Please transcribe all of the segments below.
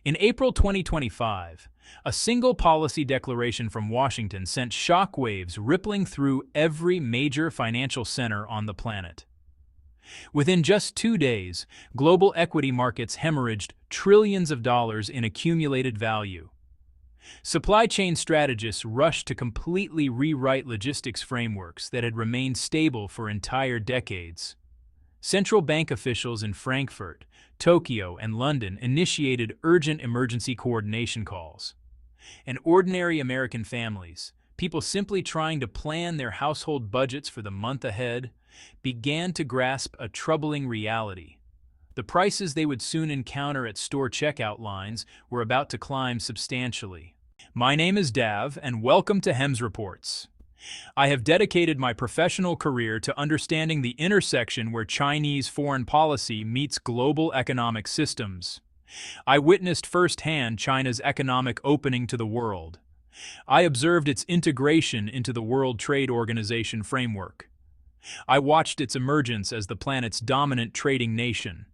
In April 2025, a single policy declaration from Washington sent shockwaves rippling through every major financial center on the planet. Within just 2 days, global equity markets hemorrhaged trillions of dollars in accumulated value. Supply chain strategists rushed to completely rewrite logistics frameworks that had remained stable for entire decades. Central bank officials in Frankfurt, Tokyo, and London initiated urgent emergency coordination calls. And ordinary American families, people simply trying to plan their household budgets for the month ahead, began to grasp a troubling reality. The prices they would soon encounter at store checkout lines were about to climb substantially. My name is Dav, and welcome to Hemsreports. I have dedicated my professional career to understanding the intersection where Chinese foreign policy meets global economic systems. I witnessed firsthand China's economic opening to the world. I observed its integration into the World Trade Organization framework. I watched its emergence as the planet's dominant trading nation.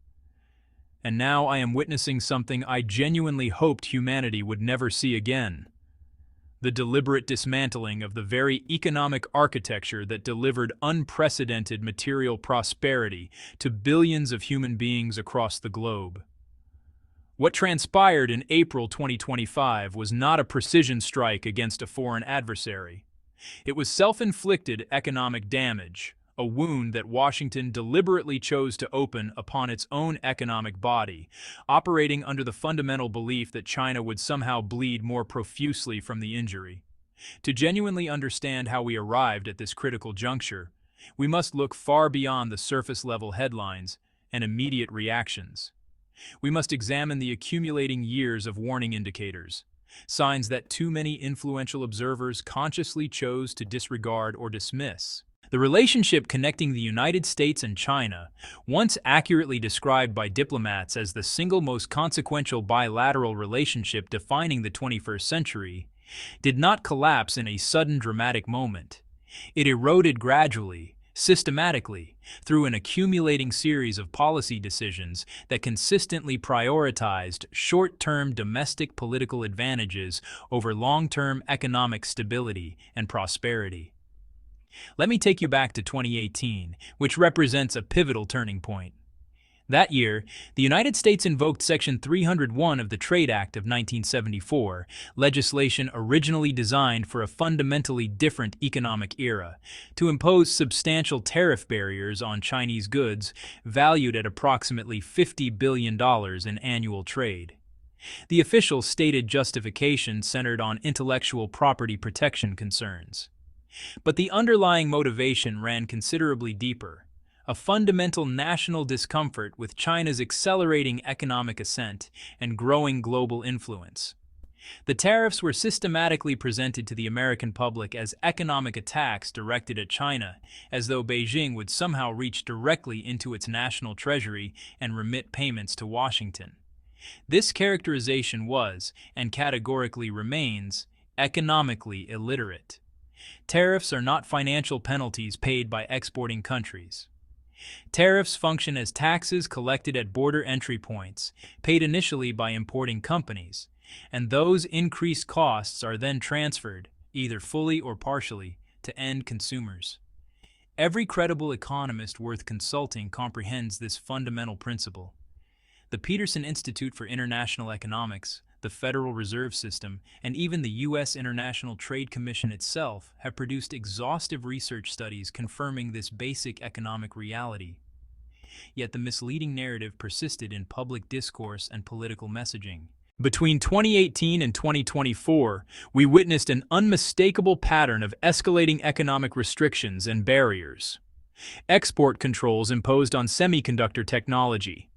And now I am witnessing something I genuinely hoped humanity would never see again: the deliberate dismantling of the very economic architecture that delivered unprecedented material prosperity to billions of human beings across the globe. What transpired in April 2025 was not a precision strike against a foreign adversary. It was self-inflicted economic damage, a wound that Washington deliberately chose to open upon its own economic body, operating under the fundamental belief that China would somehow bleed more profusely from the injury. To genuinely understand how we arrived at this critical juncture, we must look far beyond the surface-level headlines and immediate reactions. We must examine the accumulating years of warning indicators, signs that too many influential observers consciously chose to disregard or dismiss. The relationship connecting the United States and China, once accurately described by diplomats as the single most consequential bilateral relationship defining the 21st century, did not collapse in a sudden dramatic moment. It eroded gradually, systematically, through an accumulating series of policy decisions that consistently prioritized short-term domestic political advantages over long-term economic stability and prosperity. Let me take you back to 2018, which represents a pivotal turning point. That year, the United States invoked Section 301 of the Trade Act of 1974, legislation originally designed for a fundamentally different economic era, to impose substantial tariff barriers on Chinese goods valued at approximately $50 billion in annual trade. The official stated justification centered on intellectual property protection concerns. But the underlying motivation ran considerably deeper: a fundamental national discomfort with China's accelerating economic ascent and growing global influence. The tariffs were systematically presented to the American public as economic attacks directed at China, as though Beijing would somehow reach directly into its national treasury and remit payments to Washington. This characterization was, and categorically remains, economically illiterate. Tariffs are not financial penalties paid by exporting countries. Tariffs function as taxes collected at border entry points, paid initially by importing companies, and those increased costs are then transferred, either fully or partially, to end consumers. Every credible economist worth consulting comprehends this fundamental principle. The Peterson Institute for International Economics, the Federal Reserve System, and even the U.S. International Trade Commission itself have produced exhaustive research studies confirming this basic economic reality. Yet the misleading narrative persisted in public discourse and political messaging. Between 2018 and 2024, we witnessed an unmistakable pattern of escalating economic restrictions and barriers. Export controls imposed on semiconductor technology,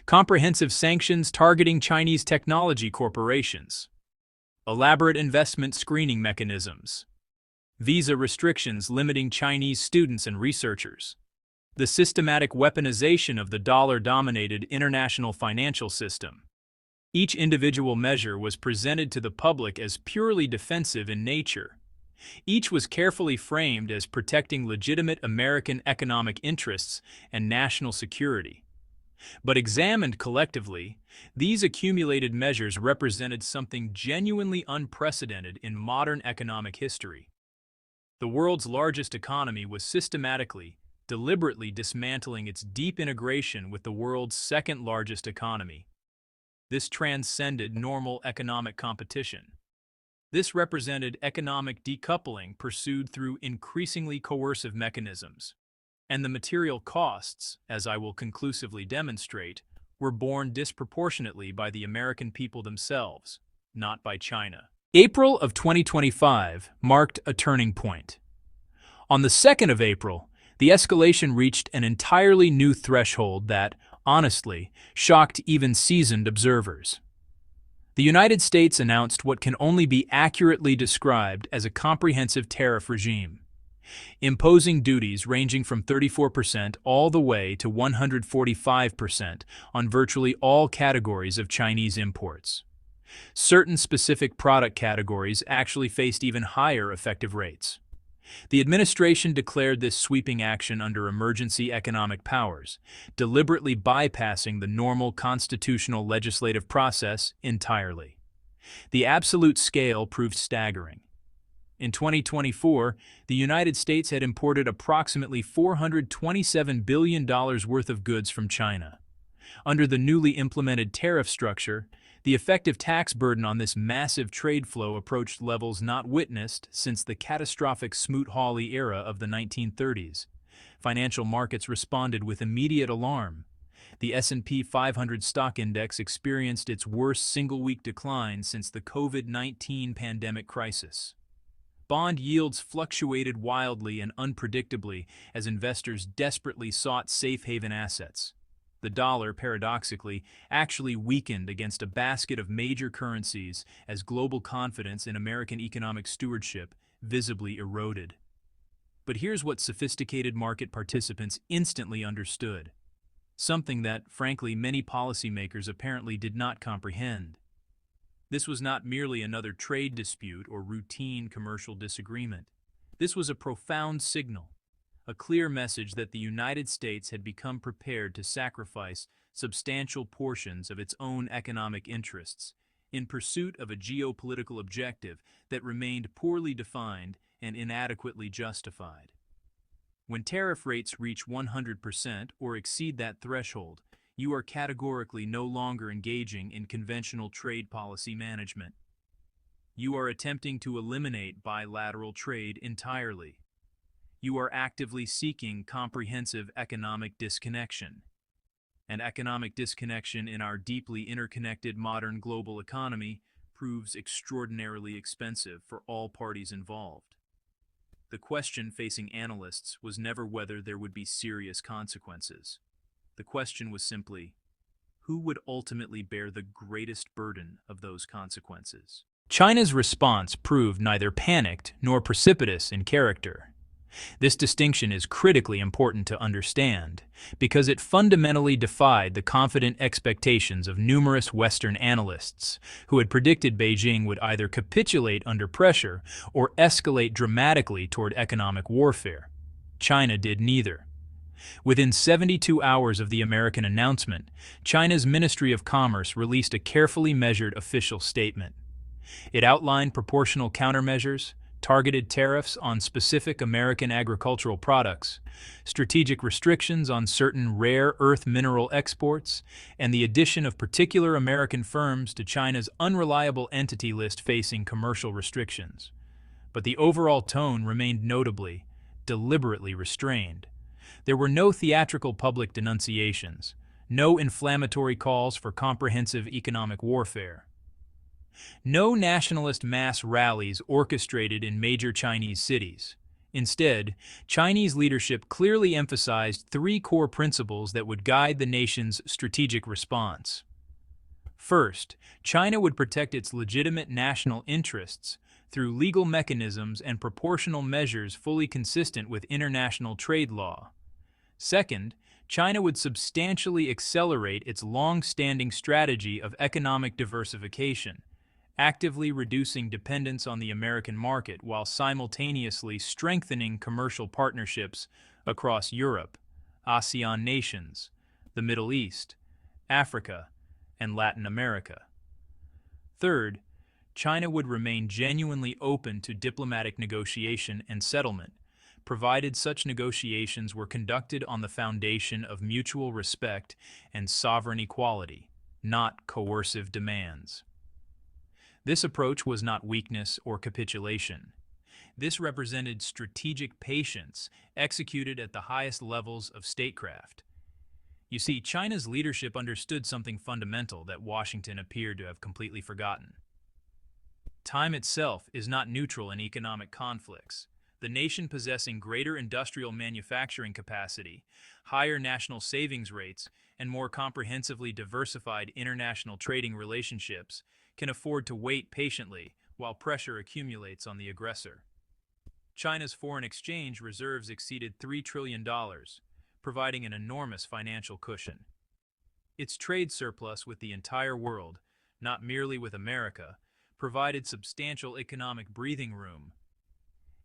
comprehensive sanctions targeting Chinese technology corporations, elaborate investment screening mechanisms, visa restrictions limiting Chinese students and researchers, the systematic weaponization of the dollar-dominated international financial system. Each individual measure was presented to the public as purely defensive in nature. Each was carefully framed as protecting legitimate American economic interests and national security. But examined collectively, these accumulated measures represented something genuinely unprecedented in modern economic history. The world's largest economy was systematically, deliberately dismantling its deep integration with the world's second largest economy. This transcended normal economic competition. This represented economic decoupling pursued through increasingly coercive mechanisms. And the material costs, as I will conclusively demonstrate, were borne disproportionately by the American people themselves, not by China. April of 2025 marked a turning point. On the 2nd of April, the escalation reached an entirely new threshold that, honestly, shocked even seasoned observers. The United States announced what can only be accurately described as a comprehensive tariff regime, imposing duties ranging from 34% all the way to 145% on virtually all categories of Chinese imports. Certain specific product categories actually faced even higher effective rates. The administration declared this sweeping action under emergency economic powers, deliberately bypassing the normal constitutional legislative process entirely. The absolute scale proved staggering. In 2024, the United States had imported approximately $427 billion worth of goods from China. Under the newly implemented tariff structure, the effective tax burden on this massive trade flow approached levels not witnessed since the catastrophic Smoot-Hawley era of the 1930s. Financial markets responded with immediate alarm. The S&P 500 stock index experienced its worst single-week decline since the COVID-19 pandemic crisis. Bond yields fluctuated wildly and unpredictably as investors desperately sought safe haven assets. The dollar, paradoxically, actually weakened against a basket of major currencies as global confidence in American economic stewardship visibly eroded. But here's what sophisticated market participants instantly understood. Something that, frankly, many policymakers apparently did not comprehend. This was not merely another trade dispute or routine commercial disagreement. This was a profound signal. A clear message that the United States had become prepared to sacrifice substantial portions of its own economic interests in pursuit of a geopolitical objective that remained poorly defined and inadequately justified. When tariff rates reach 100% or exceed that threshold, you are categorically no longer engaging in conventional trade policy management. You are attempting to eliminate bilateral trade entirely. You are actively seeking comprehensive economic disconnection. And economic disconnection in our deeply interconnected modern global economy proves extraordinarily expensive for all parties involved. The question facing analysts was never whether there would be serious consequences. The question was simply, who would ultimately bear the greatest burden of those consequences? China's response proved neither panicked nor precipitous in character. This distinction is critically important to understand because it fundamentally defied the confident expectations of numerous Western analysts who had predicted Beijing would either capitulate under pressure or escalate dramatically toward economic warfare. China did neither. Within 72 hours of the American announcement, China's Ministry of Commerce released a carefully measured official statement. It outlined proportional countermeasures, targeted tariffs on specific American agricultural products, strategic restrictions on certain rare earth mineral exports, and the addition of particular American firms to China's unreliable entity list facing commercial restrictions. But the overall tone remained notably, deliberately restrained. There were no theatrical public denunciations, no inflammatory calls for comprehensive economic warfare. No nationalist mass rallies orchestrated in major Chinese cities. Instead, Chinese leadership clearly emphasized three core principles that would guide the nation's strategic response. First, China would protect its legitimate national interests through legal mechanisms and proportional measures fully consistent with international trade law. Second, China would substantially accelerate its long-standing strategy of economic diversification, actively reducing dependence on the American market while simultaneously strengthening commercial partnerships across Europe, ASEAN nations, the Middle East, Africa, and Latin America. Third, China would remain genuinely open to diplomatic negotiation and settlement, provided such negotiations were conducted on the foundation of mutual respect and sovereign equality, not coercive demands. This approach was not weakness or capitulation. This represented strategic patience executed at the highest levels of statecraft. You see, China's leadership understood something fundamental that Washington appeared to have completely forgotten. Time itself is not neutral in economic conflicts. The nation possessing greater industrial manufacturing capacity, higher national savings rates, and more comprehensively diversified international trading relationships can afford to wait patiently while pressure accumulates on the aggressor. China's foreign exchange reserves exceeded $3 trillion, providing an enormous financial cushion. Its trade surplus with the entire world, not merely with America, provided substantial economic breathing room.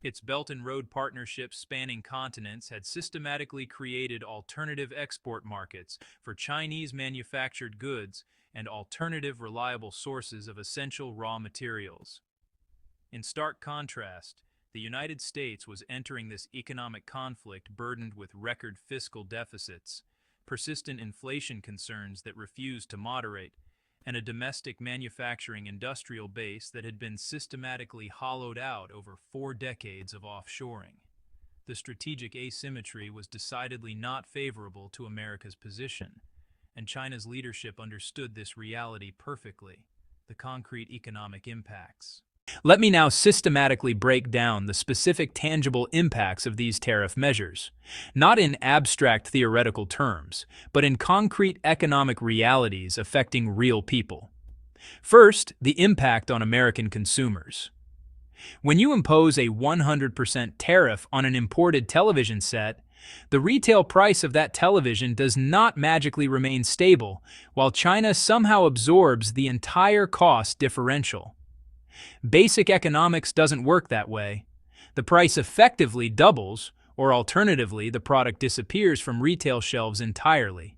Its Belt and Road partnerships spanning continents had systematically created alternative export markets for Chinese manufactured goods and alternative reliable sources of essential raw materials. In stark contrast, the United States was entering this economic conflict burdened with record fiscal deficits, persistent inflation concerns that refused to moderate, and a domestic manufacturing industrial base that had been systematically hollowed out over 4 decades of offshoring. The strategic asymmetry was decidedly not favorable to America's position, and China's leadership understood this reality perfectly, the concrete economic impacts. Let me now systematically break down the specific tangible impacts of these tariff measures, not in abstract theoretical terms, but in concrete economic realities affecting real people. First, the impact on American consumers. When you impose a 100% tariff on an imported television set, the retail price of that television does not magically remain stable, while China somehow absorbs the entire cost differential. Basic economics doesn't work that way. The price effectively doubles, or alternatively, the product disappears from retail shelves entirely,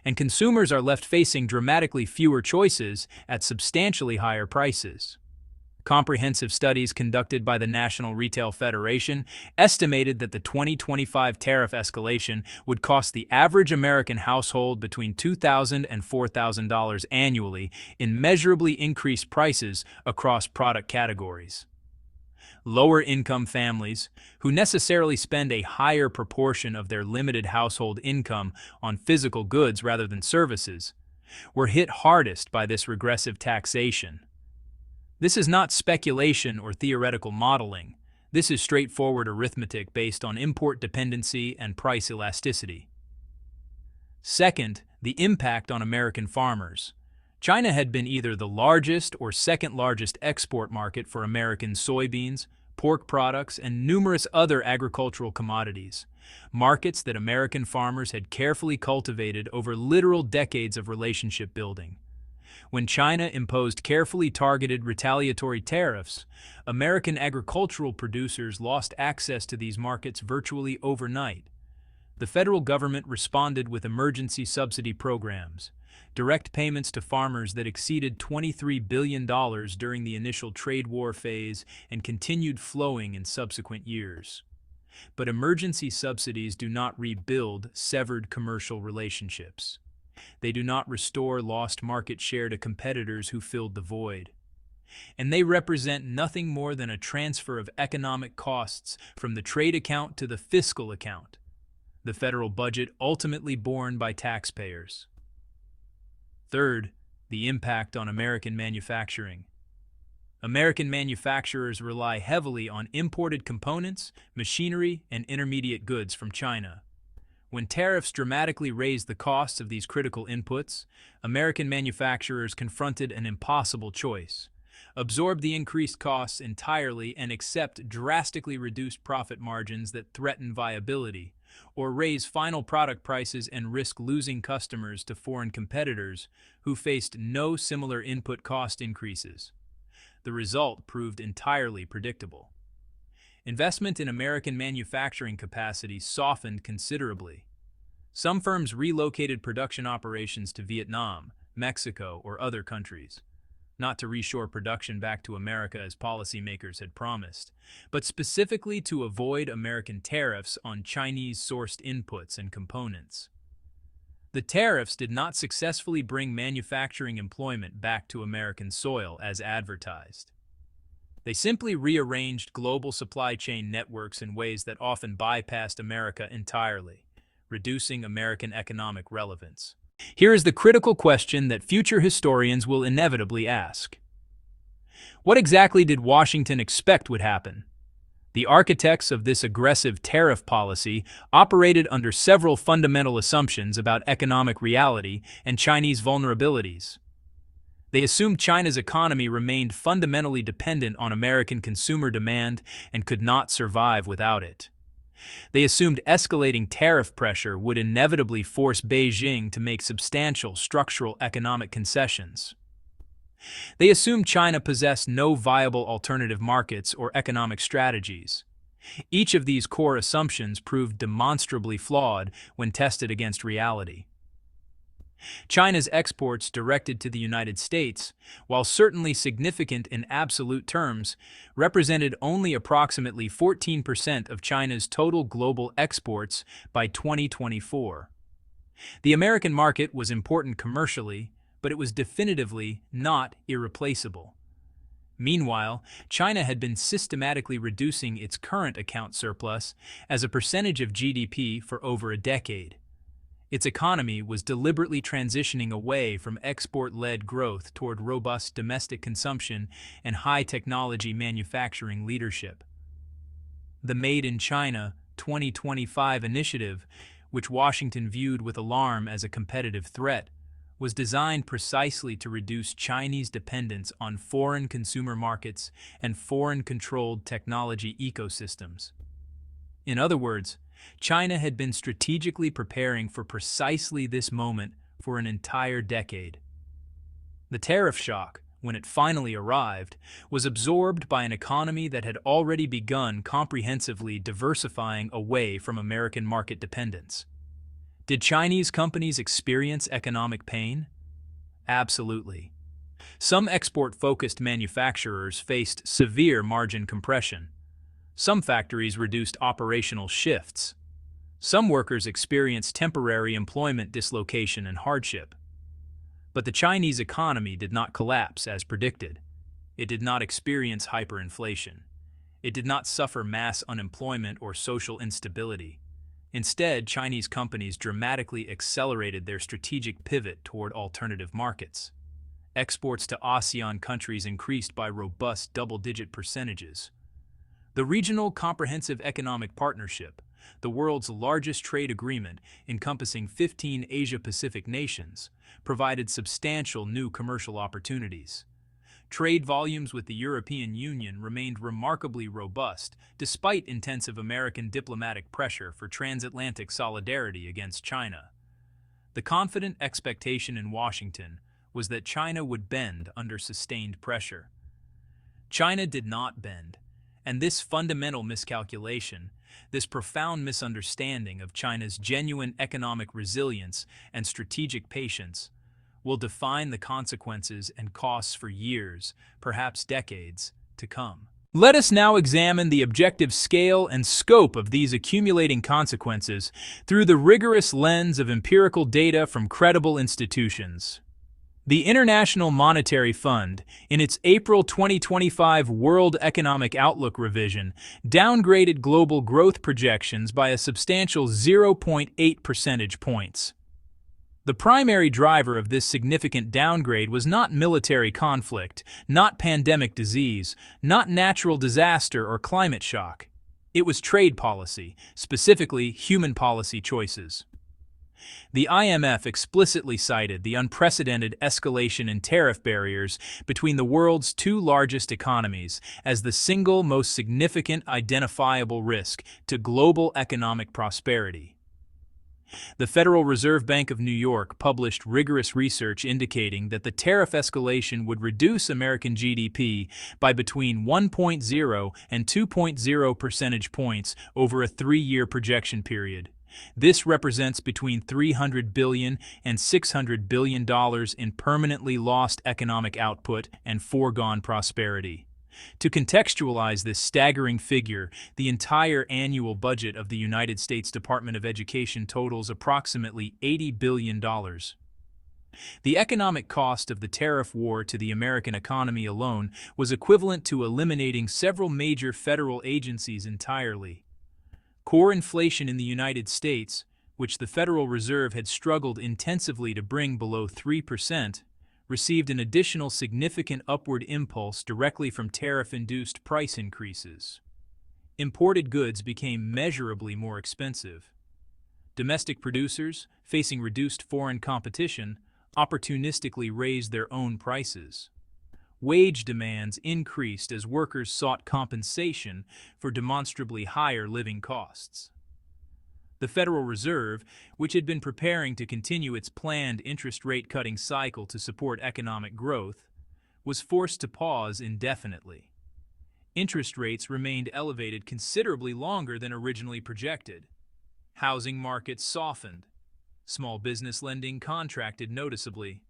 and consumers are left facing dramatically fewer choices at substantially higher prices. Comprehensive studies conducted by the National Retail Federation estimated that the 2025 tariff escalation would cost the average American household between $2,000 and $4,000 annually in measurably increased prices across product categories. Lower-income families, who necessarily spend a higher proportion of their limited household income on physical goods rather than services, were hit hardest by this regressive taxation. This is not speculation or theoretical modeling. This is straightforward arithmetic based on import dependency and price elasticity. Second, the impact on American farmers. China had been either the largest or second largest export market for American soybeans, pork products, and numerous other agricultural commodities, markets that American farmers had carefully cultivated over literal decades of relationship building. When China imposed carefully targeted retaliatory tariffs, American agricultural producers lost access to these markets virtually overnight. The federal government responded with emergency subsidy programs, direct payments to farmers that exceeded $23 billion during the initial trade war phase and continued flowing in subsequent years. But emergency subsidies do not rebuild severed commercial relationships. They do not restore lost market share to competitors who filled the void. And they represent nothing more than a transfer of economic costs from the trade account to the fiscal account, the federal budget ultimately borne by taxpayers. Third, the impact on American manufacturing. American manufacturers rely heavily on imported components, machinery, and intermediate goods from China. When tariffs dramatically raised the costs of these critical inputs, American manufacturers confronted an impossible choice: absorb the increased costs entirely and accept drastically reduced profit margins that threaten viability, or raise final product prices and risk losing customers to foreign competitors who faced no similar input cost increases. The result proved entirely predictable. Investment in American manufacturing capacity softened considerably. Some firms relocated production operations to Vietnam, Mexico, or other countries, not to reshore production back to America as policymakers had promised, but specifically to avoid American tariffs on Chinese-sourced inputs and components. The tariffs did not successfully bring manufacturing employment back to American soil as advertised. They simply rearranged global supply chain networks in ways that often bypassed America entirely, reducing American economic relevance. Here is the critical question that future historians will inevitably ask. What exactly did Washington expect would happen? The architects of this aggressive tariff policy operated under several fundamental assumptions about economic reality and Chinese vulnerabilities. They assumed China's economy remained fundamentally dependent on American consumer demand and could not survive without it. They assumed escalating tariff pressure would inevitably force Beijing to make substantial structural economic concessions. They assumed China possessed no viable alternative markets or economic strategies. Each of these core assumptions proved demonstrably flawed when tested against reality. China's exports directed to the United States, while certainly significant in absolute terms, represented only approximately 14% of China's total global exports by 2024. The American market was important commercially, but it was definitively not irreplaceable. Meanwhile, China had been systematically reducing its current account surplus as a percentage of GDP for over a decade. Its economy was deliberately transitioning away from export-led growth toward robust domestic consumption and high-technology manufacturing leadership. The Made in China 2025 initiative, which Washington viewed with alarm as a competitive threat, was designed precisely to reduce Chinese dependence on foreign consumer markets and foreign-controlled technology ecosystems. In other words, China had been strategically preparing for precisely this moment for an entire decade. The tariff shock, when it finally arrived, was absorbed by an economy that had already begun comprehensively diversifying away from American market dependence. Did Chinese companies experience economic pain? Absolutely. Some export-focused manufacturers faced severe margin compression. Some factories reduced operational shifts. Some workers experienced temporary employment dislocation and hardship. But the Chinese economy did not collapse as predicted. It did not experience hyperinflation. It did not suffer mass unemployment or social instability. Instead, Chinese companies dramatically accelerated their strategic pivot toward alternative markets. Exports to ASEAN countries increased by robust double-digit percentages. The Regional Comprehensive Economic Partnership, the world's largest trade agreement encompassing 15 Asia-Pacific nations, provided substantial new commercial opportunities. Trade volumes with the European Union remained remarkably robust despite intensive American diplomatic pressure for transatlantic solidarity against China. The confident expectation in Washington was that China would bend under sustained pressure. China did not bend. And this fundamental miscalculation, this profound misunderstanding of China's genuine economic resilience and strategic patience, will define the consequences and costs for years, perhaps decades, to come. Let us now examine the objective scale and scope of these accumulating consequences through the rigorous lens of empirical data from credible institutions. The International Monetary Fund, in its April 2025 World Economic Outlook revision, downgraded global growth projections by a substantial 0.8 percentage points. The primary driver of this significant downgrade was not military conflict, not pandemic disease, not natural disaster or climate shock. It was trade policy, specifically human policy choices. The IMF explicitly cited the unprecedented escalation in tariff barriers between the world's two largest economies as the single most significant identifiable risk to global economic prosperity. The Federal Reserve Bank of New York published rigorous research indicating that the tariff escalation would reduce American GDP by between 1.0 and 2.0 percentage points over a 3-year projection period, This represents between $300 billion and $600 billion in permanently lost economic output and foregone prosperity. To contextualize this staggering figure, the entire annual budget of the United States Department of Education totals approximately $80 billion. The economic cost of the tariff war to the American economy alone was equivalent to eliminating several major federal agencies entirely. Core inflation in the United States, which the Federal Reserve had struggled intensively to bring below 3%, received an additional significant upward impulse directly from tariff-induced price increases. Imported goods became measurably more expensive. Domestic producers, facing reduced foreign competition, opportunistically raised their own prices. Wage demands increased as workers sought compensation for demonstrably higher living costs. The Federal Reserve, which had been preparing to continue its planned interest rate cutting cycle to support economic growth, was forced to pause indefinitely. Interest rates remained elevated considerably longer than originally projected. Housing markets softened. Small business lending contracted noticeably.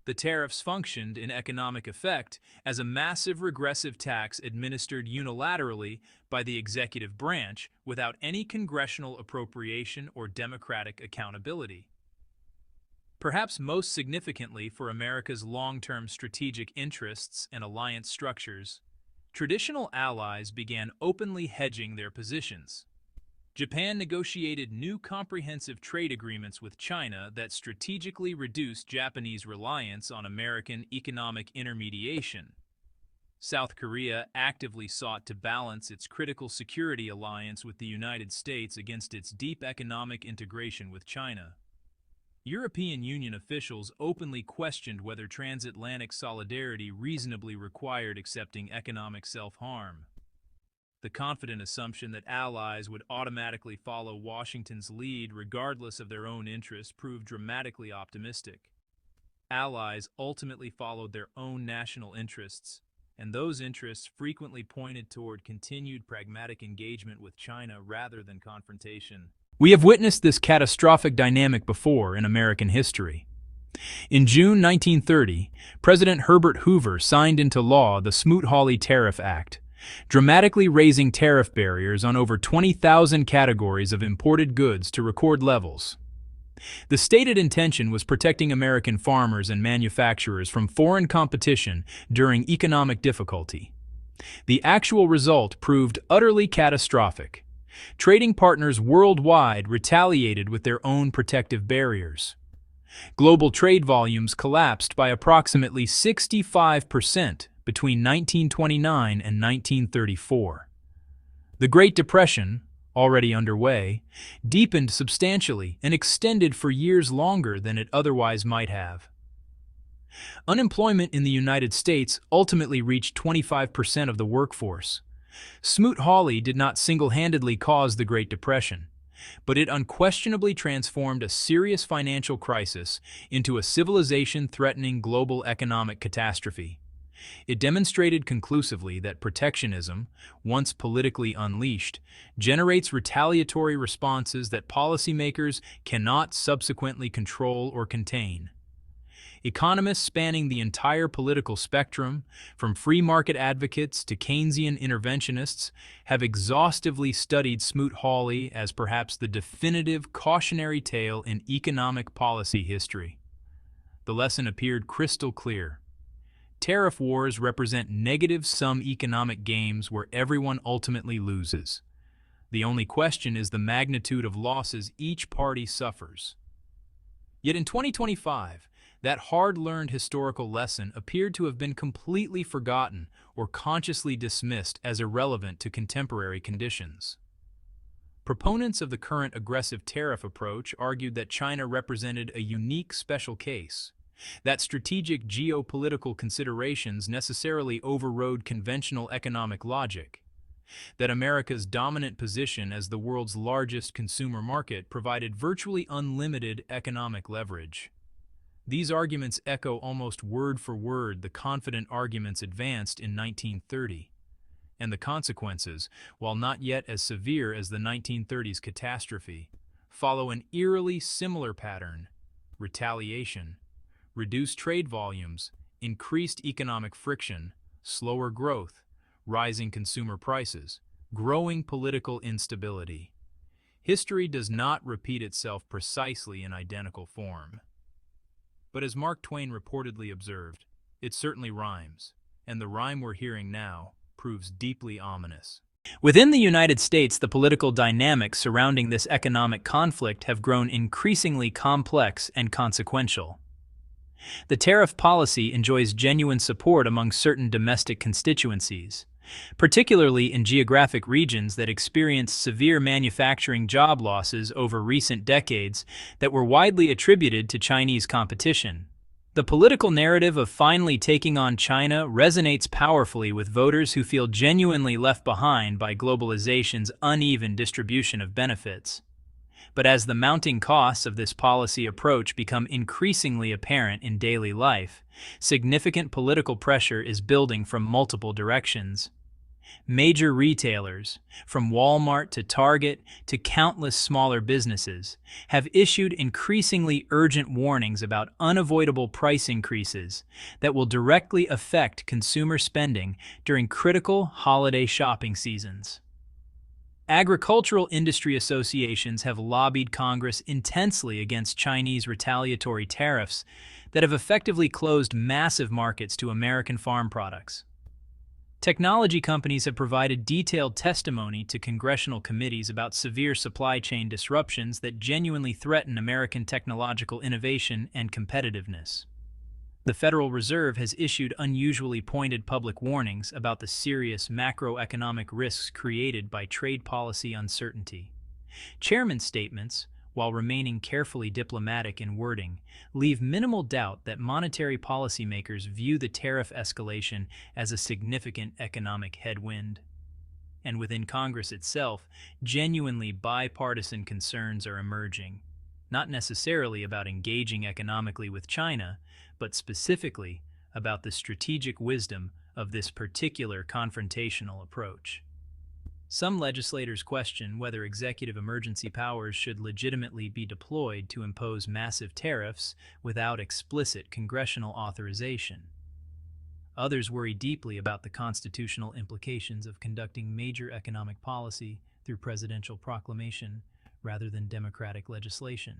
The tariffs functioned in economic effect as a massive regressive tax administered unilaterally by the executive branch without any congressional appropriation or democratic accountability. Perhaps most significantly for America's long-term strategic interests and alliance structures, traditional allies began openly hedging their positions. Japan negotiated new comprehensive trade agreements with China that strategically reduced Japanese reliance on American economic intermediation. South Korea actively sought to balance its critical security alliance with the United States against its deep economic integration with China. European Union officials openly questioned whether transatlantic solidarity reasonably required accepting economic self-harm. The confident assumption that allies would automatically follow Washington's lead regardless of their own interests proved dramatically optimistic. Allies ultimately followed their own national interests, and those interests frequently pointed toward continued pragmatic engagement with China rather than confrontation. We have witnessed this catastrophic dynamic before in American history. In June 1930, President Herbert Hoover signed into law the Smoot-Hawley Tariff Act, dramatically raising tariff barriers on over 20,000 categories of imported goods to record levels. The stated intention was protecting American farmers and manufacturers from foreign competition during economic difficulty. The actual result proved utterly catastrophic. Trading partners worldwide retaliated with their own protective barriers. Global trade volumes collapsed by approximately 65% between 1929 and 1934. The Great Depression, already underway, deepened substantially and extended for years longer than it otherwise might have. Unemployment in the United States ultimately reached 25% of the workforce. Smoot-Hawley did not single-handedly cause the Great Depression, but it unquestionably transformed a serious financial crisis into a civilization-threatening global economic catastrophe. It demonstrated conclusively that protectionism, once politically unleashed, generates retaliatory responses that policymakers cannot subsequently control or contain. Economists spanning the entire political spectrum, from free market advocates to Keynesian interventionists, have exhaustively studied Smoot-Hawley as perhaps the definitive cautionary tale in economic policy history. The lesson appeared crystal clear. Tariff wars represent negative-sum economic games where everyone ultimately loses. The only question is the magnitude of losses each party suffers. Yet in 2025, that hard-learned historical lesson appeared to have been completely forgotten or consciously dismissed as irrelevant to contemporary conditions. Proponents of the current aggressive tariff approach argued that China represented a unique special case, that strategic geopolitical considerations necessarily overrode conventional economic logic, that America's dominant position as the world's largest consumer market provided virtually unlimited economic leverage. These arguments echo almost word for word the confident arguments advanced in 1930, and the consequences, while not yet as severe as the 1930s catastrophe, follow an eerily similar pattern: retaliation, reduced trade volumes, increased economic friction, slower growth, rising consumer prices, growing political instability. History does not repeat itself precisely in identical form. But as Mark Twain reportedly observed, it certainly rhymes, and the rhyme we're hearing now proves deeply ominous. Within the United States, the political dynamics surrounding this economic conflict have grown increasingly complex and consequential. The tariff policy enjoys genuine support among certain domestic constituencies, particularly in geographic regions that experienced severe manufacturing job losses over recent decades that were widely attributed to Chinese competition. The political narrative of finally taking on China resonates powerfully with voters who feel genuinely left behind by globalization's uneven distribution of benefits. But as the mounting costs of this policy approach become increasingly apparent in daily life, significant political pressure is building from multiple directions. Major retailers, from Walmart to Target to countless smaller businesses, have issued increasingly urgent warnings about unavoidable price increases that will directly affect consumer spending during critical holiday shopping seasons. Agricultural industry associations have lobbied Congress intensely against Chinese retaliatory tariffs that have effectively closed massive markets to American farm products. Technology companies have provided detailed testimony to congressional committees about severe supply chain disruptions that genuinely threaten American technological innovation and competitiveness. The Federal Reserve has issued unusually pointed public warnings about the serious macroeconomic risks created by trade policy uncertainty. Chairman's statements, while remaining carefully diplomatic in wording, leave minimal doubt that monetary policymakers view the tariff escalation as a significant economic headwind. And within Congress itself, genuinely bipartisan concerns are emerging, not necessarily about engaging economically with China, but specifically about the strategic wisdom of this particular confrontational approach. Some legislators question whether executive emergency powers should legitimately be deployed to impose massive tariffs without explicit congressional authorization. Others worry deeply about the constitutional implications of conducting major economic policy through presidential proclamation rather than democratic legislation.